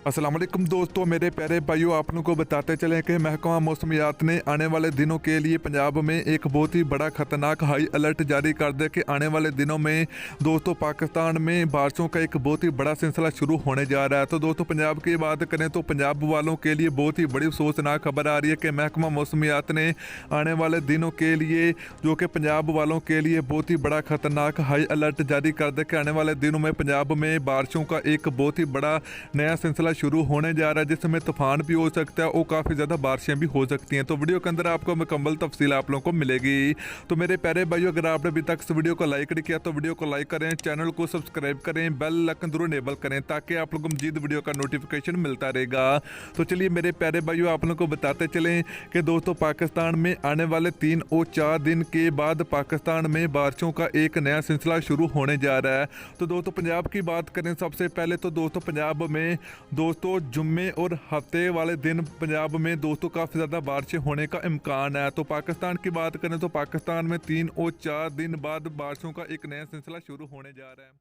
अस्सलाम वालेकुम दोस्तों, मेरे प्यारे भाइयों, आप लोगों को बताते चलें कि महकमा मौसमियात ने आने वाले दिनों के लिए पंजाब में एक बहुत ही बड़ा ख़तरनाक हाई अलर्ट जारी कर दिया कि आने वाले दिनों में दोस्तों पाकिस्तान में बारिशों का एक बहुत ही बड़ा सिलसिला शुरू होने जा रहा है। तो दोस्तों पंजाब की बात करें तो पंजाब वालों के लिए बहुत ही बड़ी अफसोसनाक खबर आ रही है कि महकमा मौसमियात ने आने वाले दिनों के लिए जो कि पंजाब वालों के लिए बहुत ही बड़ा ख़तरनाक हाई अलर्ट जारी कर दिया कि आने वाले दिनों में पंजाब में बारिशों का एक बहुत ही बड़ा नया सिलसिला शुरू होने जा रहा है, जिसमें तूफान भी हो सकता है और काफ़ी ज़्यादा बारिशें भी हो सकती हैं। तो वीडियो के अंदर आपको मुकम्मल तफसील आप लोगों को मिलेगी। तो मेरे प्यारे भाइयों, अगर आपने अभी तक इस वीडियो को लाइक नहीं किया तो वीडियो को लाइक करें, चैनल को सब्सक्राइब करें, बेल आइकन जरूर इनेबल करें ताकि आप लोगों को मजीद वीडियो का नोटिफिकेशन मिलता रहेगा। तो चलिए मेरे प्यारे भाइयों, आप लोगों को बताते चलें कि दोस्तों पाकिस्तान में आने वाले 3 और 4 दिन के बाद पाकिस्तान में बारिशों का एक नया सिलसिला शुरू होने जा रहा है। तो दोस्तों पंजाब की बात करें सबसे पहले तो दोस्तों पंजाब में दोस्तों जुम्मे और हफ्ते वाले दिन पंजाब में दोस्तों काफ़ी ज़्यादा बारिशें होने का इम्कान है। तो पाकिस्तान की बात करें तो पाकिस्तान में 3 और 4 दिन बाद बारिशों का एक नया सिलसिला शुरू होने जा रहा है।